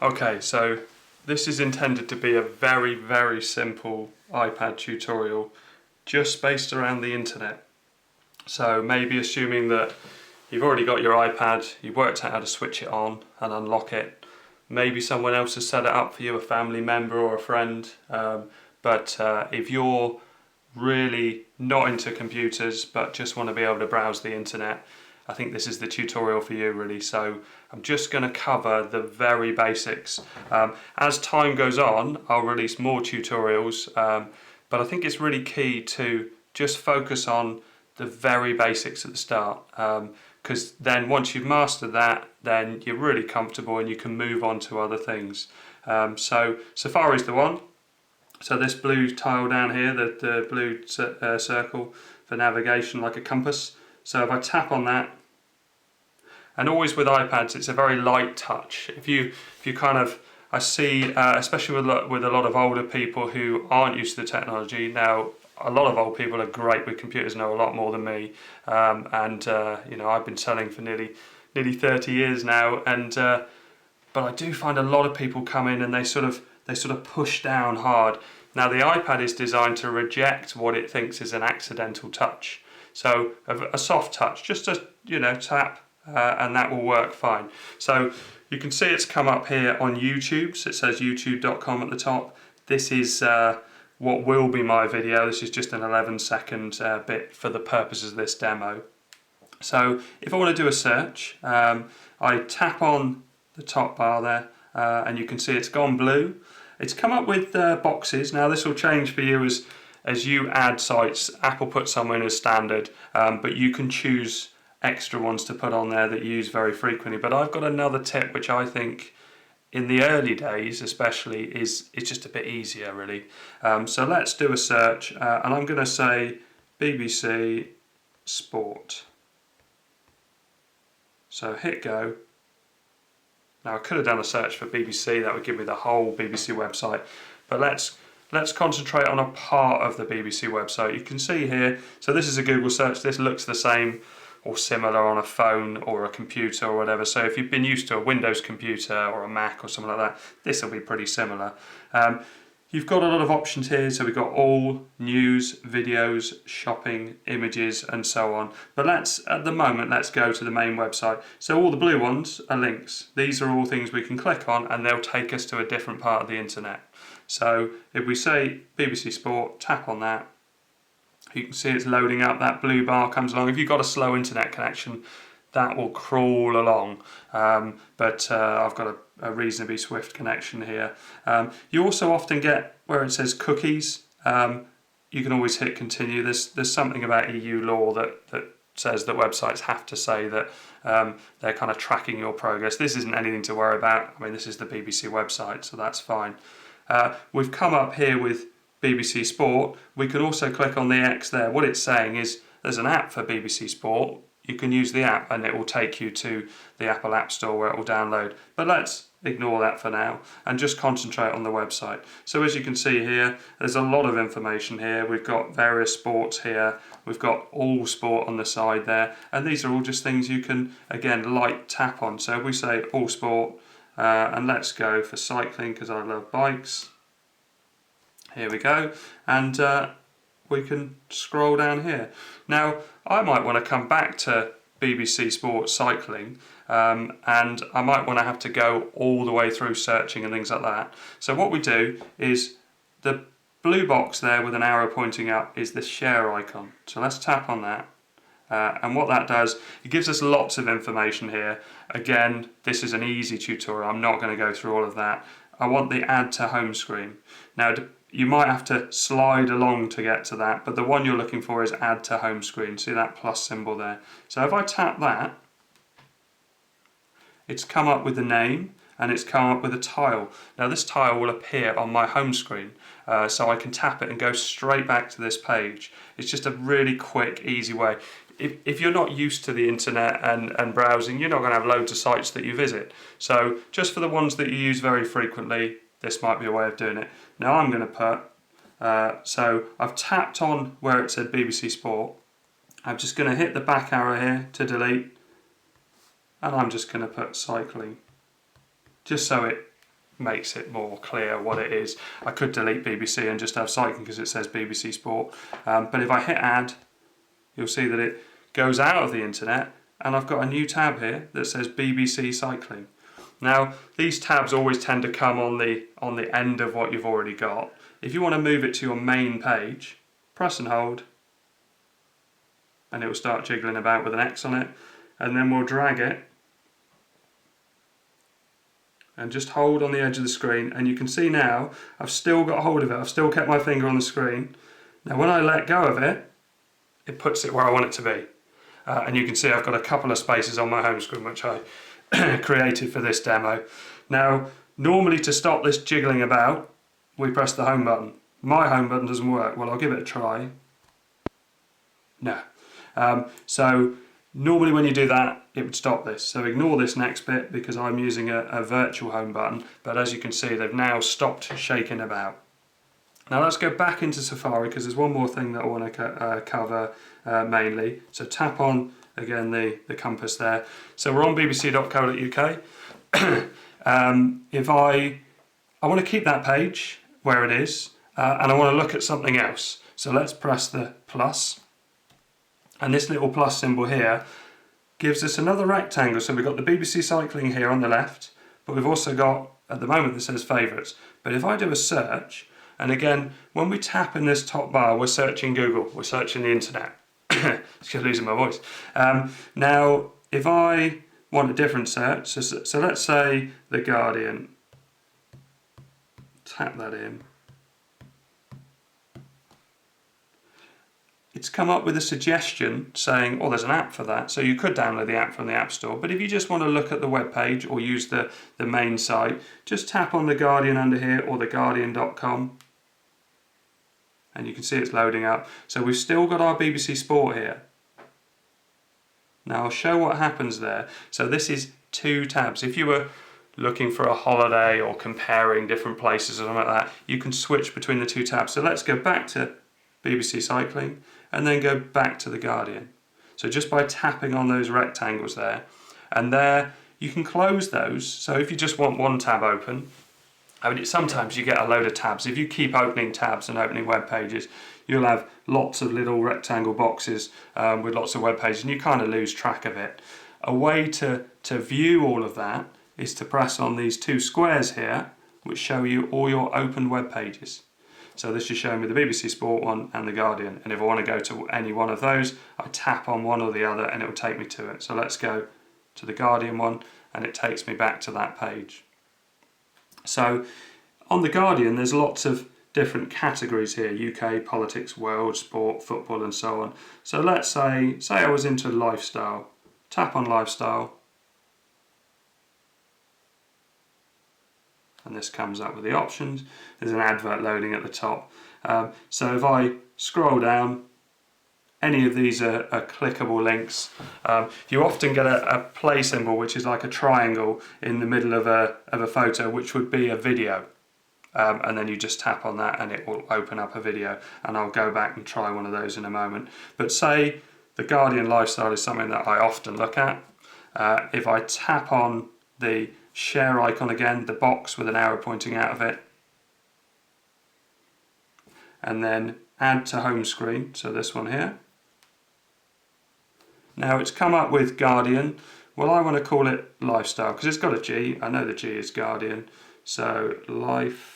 Okay, so this is intended to be a very, very simple iPad tutorial just based around the internet. So maybe assuming that you've already got your iPad, you've worked out how to switch it on and unlock it. Maybe someone else has set it up for you, a family member or a friend. But if you're really not into computers but just want to be able to browse the internet, I think this is the tutorial for you really. So I'm just going to cover the very basics. As time goes on, I'll release more tutorials, but I think it's really key to just focus on the very basics at the start, because then once you've mastered that, then you're really comfortable and you can move on to other things. So Safari is the one. So this blue tile down here, the blue circle for navigation like a compass. So if I tap on that, and always with iPads, it's a very light touch. If you kind of, I see, especially with a lot of older people who aren't used to the technology. Now, a lot of old people are great with computers, know a lot more than me, you know, I've been selling for nearly 30 years now, and but I do find a lot of people come in and they sort of push down hard. Now the iPad is designed to reject what it thinks is an accidental touch. So a soft touch, just a tap, and that will work fine. So you can see it's come up here on YouTube, so it says youtube.com at the top. This is what will be my video. This is just an 11-second bit for the purposes of this demo. So if I want to do a search, I tap on the top bar there, and you can see it's gone blue. It's come up with boxes. Now this will change for you as you add sites. Apple puts some in as standard, but you can choose extra ones to put on there that you use very frequently. But I've got another tip which I think in the early days especially it's just a bit easier really. So let's do a search, and I'm going to say BBC Sport. So hit go. Now I could have done a search for BBC, that would give me the whole BBC website, but let's concentrate on a part of the BBC website. You can see here, so this is a Google search. This looks the same or similar on a phone or a computer or whatever. So if you've been used to a Windows computer or a Mac or something like that, this will be pretty similar. You've got a lot of options here, so we've got all, news, videos, shopping, images, and so on. But at the moment, let's go to the main website. So all the blue ones are links. These are all things we can click on and they'll take us to a different part of the internet. So if we say BBC Sport, tap on that, you can see it's loading up, that blue bar comes along. If you've got a slow internet connection, that will crawl along, but I've got a reasonably swift connection here. You also often get where it says cookies. You can always hit continue. There's something about EU law that says that websites have to say that they're kind of tracking your progress. This isn't anything to worry about. I mean, this is the BBC website, so that's fine. We've come up here with BBC Sport. We can also click on the X there. What it's saying is there's an app for BBC Sport. You can use the app and it will take you to the Apple App Store where it will download. But let's ignore that for now and just concentrate on the website. So as you can see here, there's a lot of information here. We've got various sports here. We've got all sport on the side there. And these are all just things you can, again, light tap on. So if we say all sport, and let's go for cycling because I love bikes. Here we go. And we can scroll down here. Now, I might want to come back to BBC Sport Cycling, and I might want to have to go all the way through searching and things like that. So what we do is the blue box there with an arrow pointing up is the share icon. So let's tap on that. And what that does, it gives us lots of information here. Again, this is an easy tutorial. I'm not going to go through all of that. I want the add to home screen. Now, you might have to slide along to get to that, but the one you're looking for is add to home screen. See that plus symbol there? So if I tap that, it's come up with the name and it's come up with a tile. Now this tile will appear on my home screen, so I can tap it and go straight back to this page. It's just a really quick, easy way. If you're not used to the internet and browsing, you're not going to have loads of sites that you visit. So just for the ones that you use very frequently, this might be a way of doing it. Now I'm going to put, so I've tapped on where it said BBC Sport. I'm just going to hit the back arrow here to delete, and I'm just going to put cycling, just so it makes it more clear what it is. I could delete BBC and just have cycling because it says BBC Sport, but if I hit add, you'll see that it goes out of the internet and I've got a new tab here that says BBC Cycling. Now these tabs always tend to come on the end of what you've already got. If you want to move it to your main page, press and hold and it will start jiggling about with an X on it, and then we'll drag it and just hold on the edge of the screen, and you can see now I've still got hold of it, I've still kept my finger on the screen. Now when I let go of it, it puts it where I want it to be. And you can see I've got a couple of spaces on my home screen which I created for this demo. Now normally to stop this jiggling about, we press the home button. My home button doesn't work. Well, I'll give it a try. No. So normally when you do that, it would stop this. So ignore this next bit because I'm using a virtual home button, but as you can see they've now stopped shaking about. Now let's go back into Safari because there's one more thing that I want to cover mainly. So tap on again the compass there. So we're on bbc.co.uk. If I want to keep that page where it is, and I want to look at something else. So let's press the plus, and this little plus symbol here gives us another rectangle. So we've got the BBC Cycling here on the left, but we've also got, at the moment this says favourites. But if I do a search, and again, when we tap in this top bar, we're searching Google, we're searching the internet. Just losing my voice. Now, if I want a different search, so let's say The Guardian, tap that in. It's come up with a suggestion saying, oh, there's an app for that, so you could download the app from the App Store, but if you just want to look at the web page or use the main site, just tap on The Guardian under here or theguardian.com. And you can see it's loading up. So we've still got our BBC Sport here. Now I'll show what happens there. So this is two tabs. If you were looking for a holiday or comparing different places or something like that, you can switch between the two tabs. So let's go back to BBC Cycling and then go back to The Guardian. So just by tapping on those rectangles there, and there you can close those. So if you just want one tab open, I mean, sometimes you get a load of tabs. If you keep opening tabs and opening web pages, you'll have lots of little rectangle boxes with lots of web pages, and you kind of lose track of it. A way to view all of that is to press on these two squares here, which show you all your open web pages. So this is showing me the BBC Sport one and The Guardian, and if I want to go to any one of those, I tap on one or the other and it will take me to it. So let's go to The Guardian one, and it takes me back to that page. So on The Guardian there's lots of different categories here: UK, politics, world, sport, football and so on. So let's say I was into lifestyle, tap on lifestyle, and this comes up with the options. There's an advert loading at the top. So if I scroll down, any of these are clickable links. You often get a play symbol, which is like a triangle in the middle of a photo, which would be a video. And then you just tap on that and it will open up a video, and I'll go back and try one of those in a moment. But say The Guardian Lifestyle is something that I often look at. If I tap on the share icon again, the box with an arrow pointing out of it, and then add to home screen, so this one here. Now it's come up with Guardian. Well, I want to call it Lifestyle because it's got a G. I know the G is Guardian. So Lifestyle.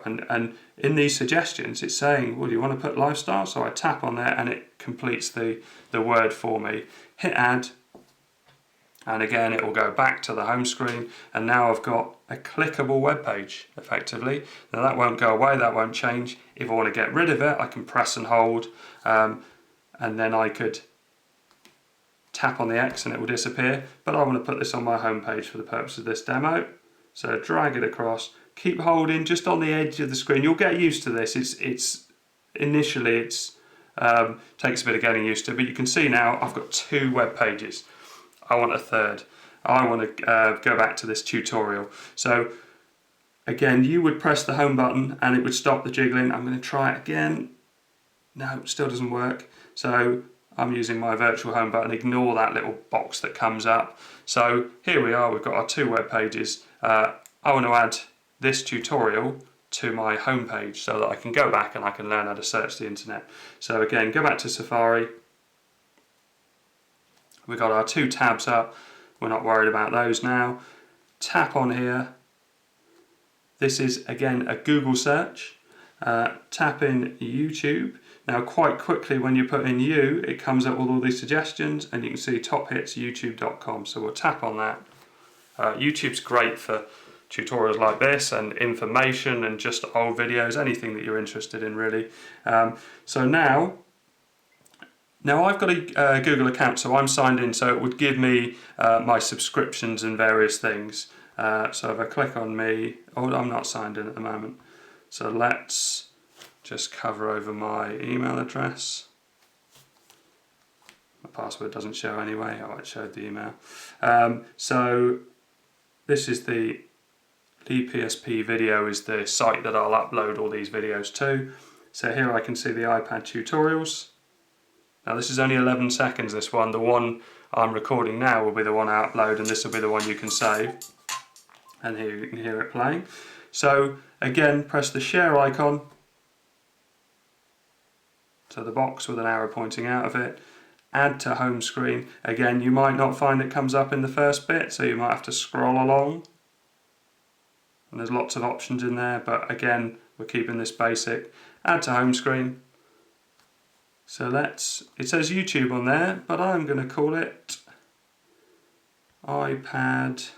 And in these suggestions it's saying, well, do you want to put Lifestyle? So I tap on there and it completes the word for me. Hit add. And again it will go back to the home screen, and now I've got a clickable web page effectively. Now that won't go away, that won't change. If I want to get rid of it, I can press and hold, and then I could tap on the X and it will disappear. But I want to put this on my home page for the purpose of this demo. So drag it across, keep holding just on the edge of the screen. You'll get used to this. Initially takes a bit of getting used to, but you can see now I've got two web pages. I want a third. I want to go back to this tutorial. So again, you would press the home button and it would stop the jiggling. I'm going to try it again. No, it still doesn't work. So I'm using my virtual home button, ignore that little box that comes up. So here we are, we've got our 2 web pages. I want to add this tutorial to my home page so that I can go back and I can learn how to search the internet. So again, go back to Safari. We've got our 2 tabs up, we're not worried about those now. Tap on here. This is again a Google search. Tap in YouTube. Now quite quickly when you put in you, it comes up with all these suggestions and you can see top hits youtube.com. So we'll tap on that. YouTube's great for tutorials like this and information and just old videos, anything that you're interested in really. So now I've got a Google account, so I'm signed in, so it would give me my subscriptions and various things. So if I click on me, oh, I'm not signed in at the moment. So let's just cover over my email address. My password doesn't show anyway. Oh, it showed the email. So this is the EPSP video is the site that I'll upload all these videos to. So here I can see the iPad tutorials. Now this is only 11 seconds, this one. The one I'm recording now will be the one I upload, and this will be the one you can save. And here you can hear it playing. So again, press the share icon. So the box with an arrow pointing out of it. Add to home screen. Again, you might not find it comes up in the first bit, so you might have to scroll along. And there's lots of options in there, but again, we're keeping this basic. Add to home screen. So it says YouTube on there, but I'm going to call it iPad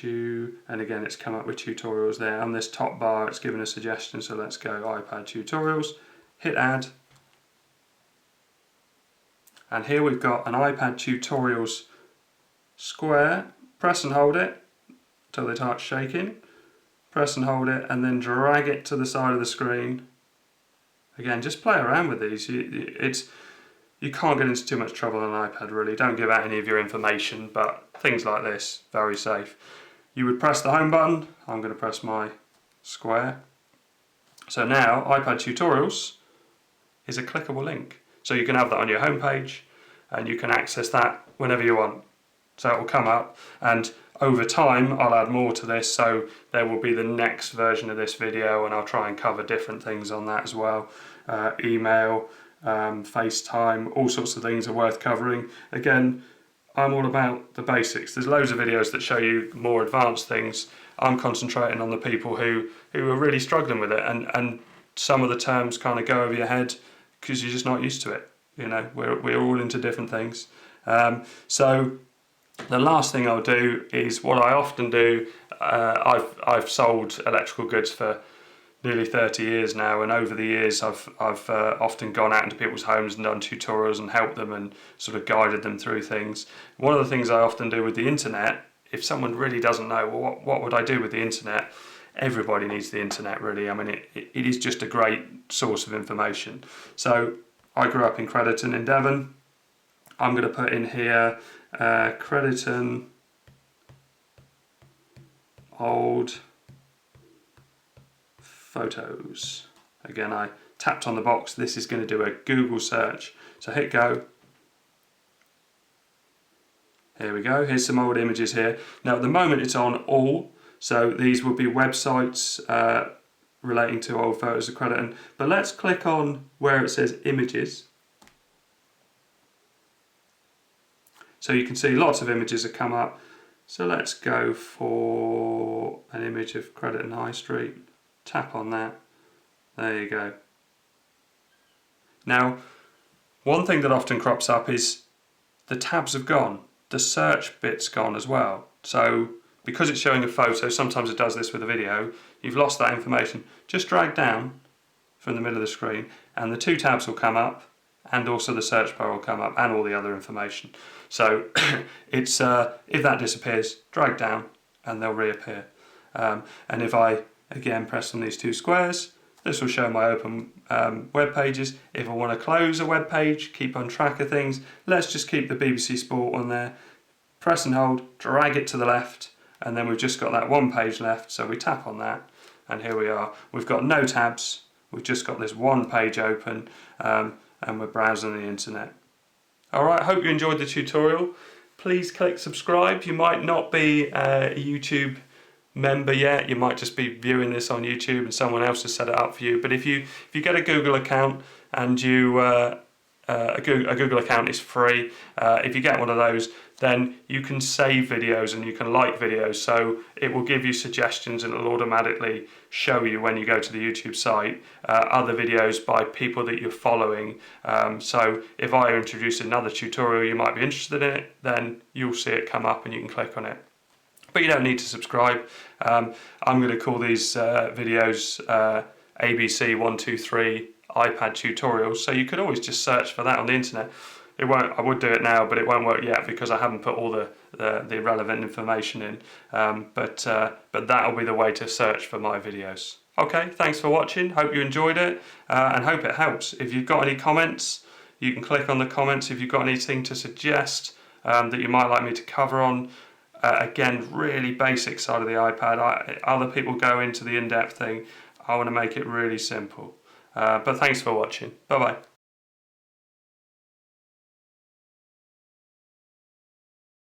and again it's come up with tutorials there. On this top bar it's given a suggestion, so let's go iPad tutorials, hit add, and here we've got an iPad tutorials square. Press and hold it till they start shaking, press and hold it and then drag it to the side of the screen. Again, just play around with these. You can't get into too much trouble on an iPad really. Don't give out any of your information, but things like this, very safe. You would press the home button. I'm going to press my square. So now iPad tutorials is a clickable link. So you can have that on your home page and you can access that whenever you want. So it will come up, and over time I'll add more to this, so there will be the next version of this video and I'll try and cover different things on that as well. Email, FaceTime, all sorts of things are worth covering. Again, I'm all about the basics. There's loads of videos that show you more advanced things. I'm concentrating on the people who are really struggling with it, and some of the terms kind of go over your head because you're just not used to it. You know, we're all into different things. So the last thing I'll do is what I often do. I've sold electrical goods for nearly 30 years now, and over the years I've often gone out into people's homes and done tutorials and helped them and sort of guided them through things. One of the things I often do with the internet, if someone really doesn't know, well, what would I do with the internet? Everybody needs the internet really. I mean, it is just a great source of information. So I grew up in Crediton in Devon. I'm going to put in here Crediton old photos. Again, I tapped on the box. This is going to do a Google search. So hit go. Here we go. Here's some old images here. Now at the moment it's on all. So these will be websites relating to old photos of Crediton. But let's click on where it says images. So you can see lots of images have come up. So let's go for an image of Crediton High Street. Tap on that. There you go. Now, one thing that often crops up is the tabs have gone. The search bit's gone as well. So because it's showing a photo, sometimes it does this with a video, you've lost that information. Just drag down from the middle of the screen and the 2 tabs will come up, and also the search bar will come up and all the other information. So it's if that disappears, drag down and they'll reappear. And if I again press on these 2 squares, this will show my open web pages. If I want to close a web page, keep on track of things, let's just keep the BBC Sport on there. Press and hold, drag it to the left, and then we've just got that 1 page left. So we tap on that and here we are. We've got no tabs. We've just got this one page open and we're browsing the internet. Alright, hope you enjoyed the tutorial. Please click subscribe. You might not be a YouTube member yet, you might just be viewing this on YouTube and someone else has set it up for you. But if you get a Google account and a Google account is free, if you get one of those, then you can save videos and you can like videos, so it will give you suggestions and it will automatically show you when you go to the YouTube site other videos by people that you're following. So if I introduce another tutorial you might be interested in it, then you'll see it come up and you can click on it. But you don't need to subscribe. I'm going to call these videos ABC123 iPad tutorials, so you could always just search for that on the internet. It won't. I would do it now, but it won't work yet because I haven't put all the relevant information in. But that'll be the way to search for my videos. Okay, thanks for watching. Hope you enjoyed it and hope it helps. If you've got any comments, you can click on the comments. If you've got anything to suggest that you might like me to cover on. Again, really basic side of the iPad. Other people go into the in-depth thing. I want to make it really simple. But thanks for watching. Bye bye.